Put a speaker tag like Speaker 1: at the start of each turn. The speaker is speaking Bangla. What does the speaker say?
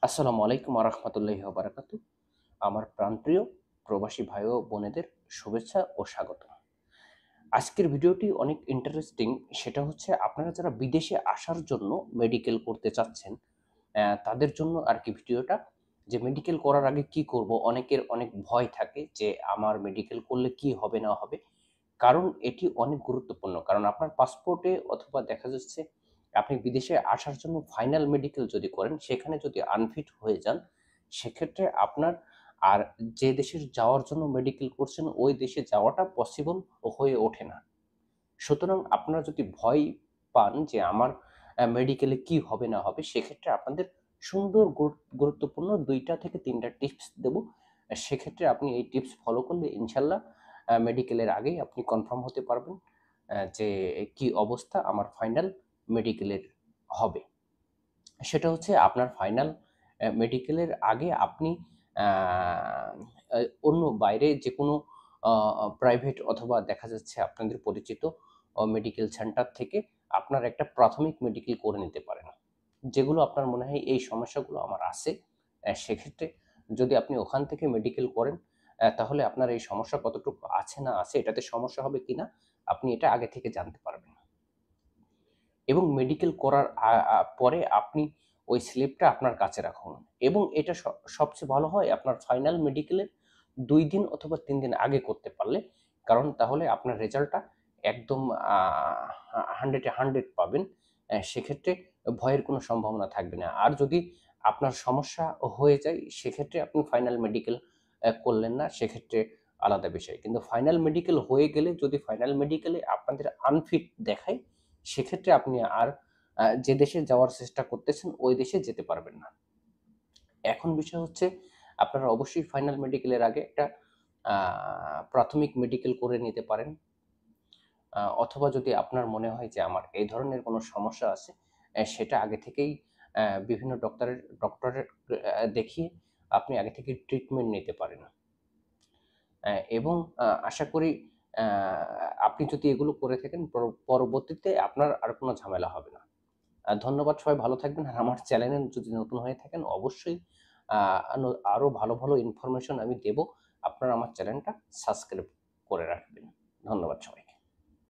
Speaker 1: আসসালামু আলাইকুম রহমতুল্লাহি বারাকাতু। আমার প্রাণপ্রিয় প্রবাসী ভাই ও বোনেদের শুভেচ্ছা ও স্বাগত। আজকের ভিডিওটি অনেক ইন্টারেস্টিং। সেটা হচ্ছে আপনারা যারা বিদেশে আসার জন্য মেডিকেল করতে চাচ্ছেন, তাদের জন্য আর কি ভিডিওটা। যে মেডিকেল করার আগে কি করব, অনেকের অনেক ভয় থাকে যে আমার মেডিকেল করলে কি হবে না হবে। কারণ এটি অনেক গুরুত্বপূর্ণ, কারণ আপনার পাসপোর্টে অথবা দেখা যাচ্ছে আপনি বিদেশে আসার জন্য ফাইনাল মেডিকেল যদি করেন, সেখানে যদি আনফিট হয়ে যান, সেক্ষেত্রে আপনার আর যে দেশে যাওয়ার জন্য মেডিকেল করছেন ওই দেশে যাওয়াটা পসিবল হয়ে ওঠে না। সুতরাং আপনারা যদি ভয় পান যে আমার মেডিকেলে কি হবে না হবে, সেক্ষেত্রে আপনাদের সুন্দর গুরুত্বপূর্ণ ২টা থেকে ৩টা টিপস দেব। সেক্ষেত্রে আপনি এই টিপস ফলো করলে ইনশাল্লাহ মেডিকেলের আগেই আপনি কনফার্ম হতে পারবেন যে কি অবস্থা আমার ফাইনাল মেডিকেলের হবে। সেটা হচ্ছে আপনার ফাইনাল মেডিকেলের আগে আপনি আ আ অন্য বাইরে যেকোনো প্রাইভেট অথবা দেখা যাচ্ছে আপনাদের পরিচিত মেডিকেল সেন্টার থেকে আপনার একটা প্রাথমিক মেডিকেল করে নিতে পারেন। যেগুলো আপনার মনে হয় এই সমস্যাগুলো আমার আছে, সেক্ষেত্রে যদি আপনি ওখান থেকে মেডিকেল করেন, তাহলে আপনার এই সমস্যা কতটুকু আছে না আছে, এটাতে সমস্যা হবে কিনা আপনি এটা আগে থেকে জানতে পারবেন। এবং মেডিকেল করার পরে আপনি ওই স্লিপটা আপনার কাছে রাখুন, এবং এটা সবচেয়ে ভালো হয় আপনার ফাইনাল মেডিকেলের ২ দিন অথবা ৩ দিন আগে করতে পারলে। কারণ তাহলে আপনার রেজাল্টটা একদম 100 এ 100 পাবেন। সেক্ষেত্রে ভয়ের কোনো সম্ভাবনা থাকবে না। আর যদি আপনার সমস্যা হয়ে যায়, সেক্ষেত্রে আপনি ফাইনাল মেডিকেল করলেন না, সেক্ষেত্রে আলাদা বিষয়। কিন্তু ফাইনাল মেডিকেল হয়ে গেলে যদি ফাইনাল মেডিকেলে আপনাদের আনফিট দেখায়, সেক্ষেত্রে আপনি আর যে দেশে যাওয়ার চেষ্টা করতেছেন ওই দেশে যেতে পারবেন না। এখন বিষয় হচ্ছে আপনারা অবশ্যই ফাইনাল মেডিকেলের আগে একটা আ প্রাথমিক মেডিকেল করে নিতে পারেন। অথবা যদি আপনার মনে হয় যে আমার এই ধরনের কোনো সমস্যা আছে, সেটা আগে থেকেই বিভিন্ন ডক্টরের দেখিয়ে আপনি আগে থেকে ট্রিটমেন্ট নিতে পারেন। এবং আশা করি আ আপনি যদি এগুলো করে থাকেন, পরবর্তীতে আপনার আর কোনো ঝামেলা হবে না। ধন্যবাদ, সবাই ভালো থাকবেন। আর আমার চ্যানেলে যদি নতুন হয়ে থাকেন, অবশ্যই আ আরো ভালো, ভালো ইনফরমেশন আমি দেব। আপনারা আমার চ্যানেলটা সাবস্ক্রাইব করে রাখবেন। ধন্যবাদ সবাইকে।